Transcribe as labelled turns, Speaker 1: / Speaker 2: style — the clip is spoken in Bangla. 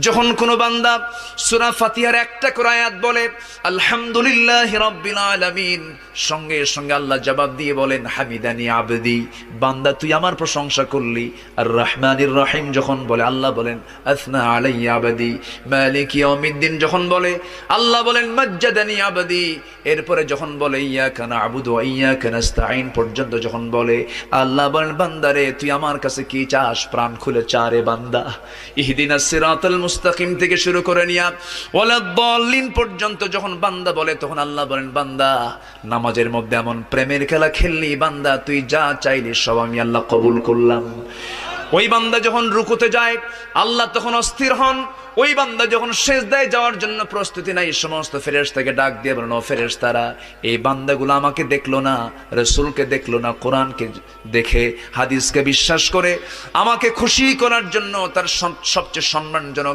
Speaker 1: যখন কোনো বান্দা সূরা ফাতিহার একটা করে আয়াত বলে আলহামদুলিল্লাহি রাব্বিল আলামিন, সঙ্গে সঙ্গে আল্লাহ জবাব দিয়ে বলেন হামিদানি আবদি, বান্দা তুই আমার প্রশংসা করলি। আর রহমানির রহিম যখন বলে আল্লাহ বলেন আসনা আলাইয়া আবদি। মালিক ইয়াউমিদ্দিন যখন বলে আল্লাহ বলেন মাজ্জাদানি আবদি। এরপরে যখন বলে ইয়াকা না'বুদু ওয়া ইয়াকা নাস্তাঈন পর্যন্ত যখন বলে আল্লাহ বলেন বান্দারে তুই আমার কাছে কি চাস, প্রাণ খুলে চারে বান্দা। ইহদিনাস সিরাতাল মুস্তাকিম থেকে শুরু করে নিয়া ওয়ালাদ-দাল্লিন পর্যন্ত যখন বান্দা বলে তখন আল্লাহ বলেন বান্দা নামাজের মধ্যে এমন প্রেমের খেলা খেললি বান্দা, তুই যা চাইলি সব আমি আল্লাহ কবুল করলাম। ওই বান্দা যখন রুকুতে যায় আল্লাহ তখন অস্থির হন। ওই বান্দা যখন সিজদায় যাওয়ার জন্য প্রস্তুতি নাই, সমস্ত ফেরেশতাকে ডাক দিয়ে বলেন ও ফেরেশতারা, এই বান্দাগুলো আমাকে দেখলো না, রাসূলকে দেখলো না, কোরআনকে দেখে হাদিসকে বিশ্বাস করে আমাকে খুশি করার জন্য তার সবচেয়ে সম্মানজনক